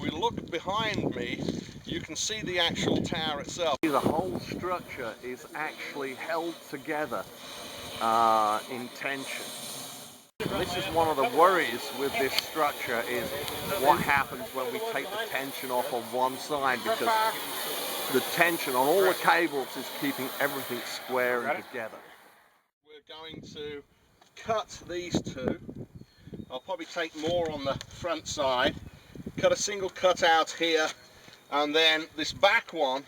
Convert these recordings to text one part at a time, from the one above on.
we look behind me, you can see the actual tower itself. The whole structure is actually held together in tension. This is one of the worries with this structure, is what happens when we take the tension off on one side, because the tension on all the cables is keeping everything square and together. We're going to cut these two. I'll probably take more on the front side. Cut a single cut out here, and then this back one,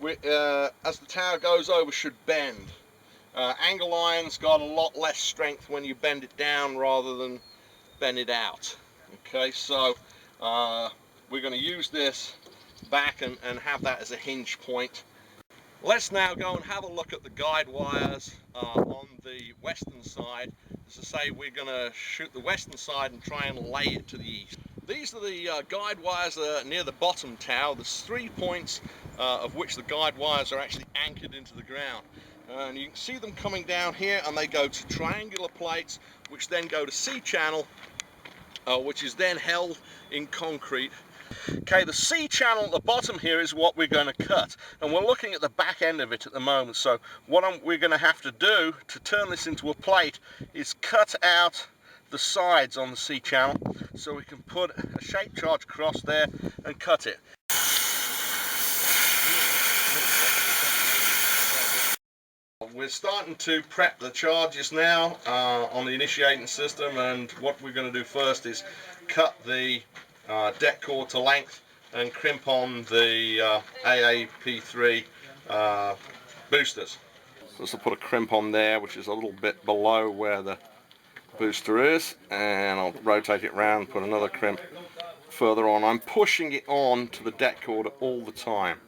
as the tower goes over, should bend. Angle iron's got a lot less strength when you bend it down rather than bend it out. Okay, so we're going to use this back and have that as a hinge point. Let's now go and have a look at the guide wires on the western side. As I say, we're going to shoot the western side and try and lay it to the east. These are the guide wires near the bottom tower. There's 3 points of which the guide wires are actually anchored into the ground. And you can see them coming down here, and they go to triangular plates, which then go to C-channel, which is then held in concrete. Okay, the C-channel at the bottom here is what we're going to cut, and we're looking at the back end of it at the moment. So what we're going to have to do to turn this into a plate is cut out the sides on the C-channel, so we can put a shape charge across there and cut it. We're starting to prep the charges now on the initiating system, and what we're going to do first is cut the deck cord to length and crimp on the AAP3 boosters. So this will put a crimp on there, which is a little bit below where the booster is, and I'll rotate it around, put another crimp further on. I'm pushing it on to the deck cord all the time,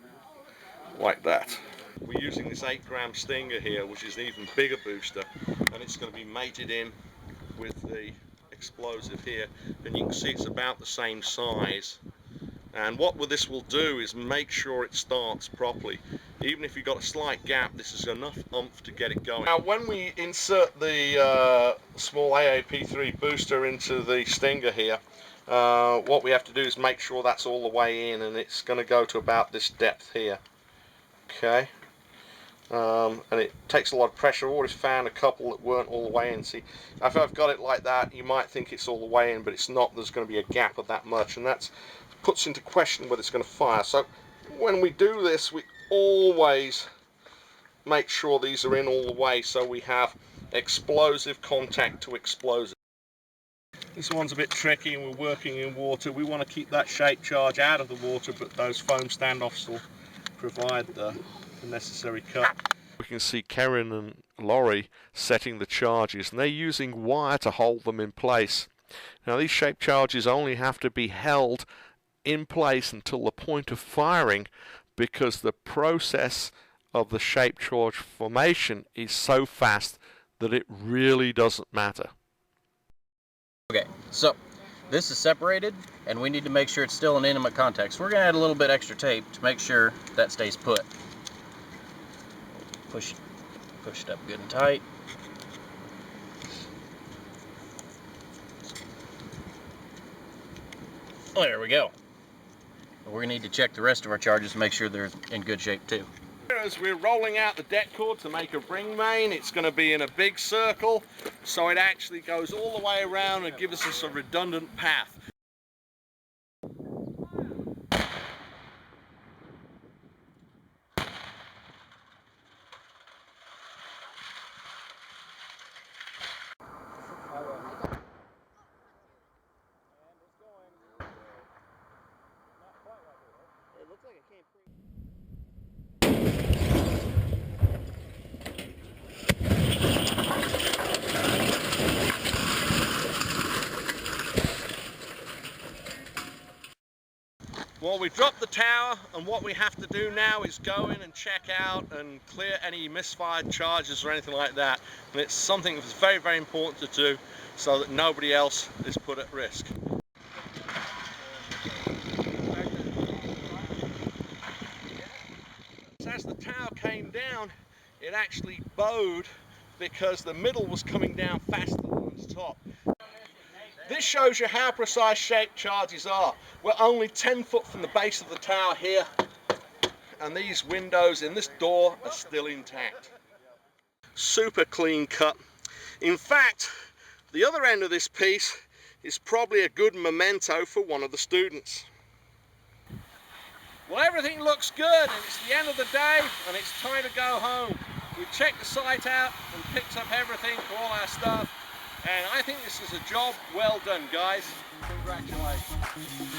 like that. We're using this 8-gram Stinger here, which is an even bigger booster, and it's going to be mated in with the explosive here, and you can see it's about the same size. And what this will do is make sure it starts properly. Even if you've got a slight gap, this is enough oomph to get it going. Now when we insert the small AAP3 booster into the Stinger here, what we have to do is make sure that's all the way in, and it's going to go to about this depth here. Okay. And it takes a lot of pressure. I've already found a couple that weren't all the way in. See, if I've got it like that, you might think it's all the way in, but it's not. There's going to be a gap of that much, and that puts into question whether it's going to fire. So when we do this, we always make sure these are in all the way, so we have explosive contact to explosive. This one's a bit tricky, and we're working in water. We want to keep that shape charge out of the water, but those foam standoffs will provide the necessary cut. We can see Karen and Laurie setting the charges, and they're using wire to hold them in place. Now these shape charges only have to be held in place until the point of firing, because the process of the shape charge formation is so fast that it really doesn't matter. Okay, so this is separated, and we need to make sure it's still an intimate contact. So we're going to add a little bit extra tape to make sure that stays put. Push it up good and tight. There we go. We're going to need to check the rest of our charges to make sure they're in good shape too. As we're rolling out the deck cord to make a ring main, it's going to be in a big circle, so it actually goes all the way around and gives us a redundant path. Well, we've dropped the tower, and what we have to do now is go in and check out and clear any misfired charges or anything like that. And it's something that's very, very important to do so that nobody else is put at risk. As the tower came down, it actually bowed because the middle was coming down faster than the top. This shows you how precise shaped charges are. We're only 10 foot from the base of the tower here, and these windows in this door are still intact. Super clean cut. In fact, the other end of this piece is probably a good memento for one of the students. Well, everything looks good, and it's the end of the day and it's time to go home. We've checked the site out and picked up everything for all our stuff, and I think this is a job well done, guys. Congratulations.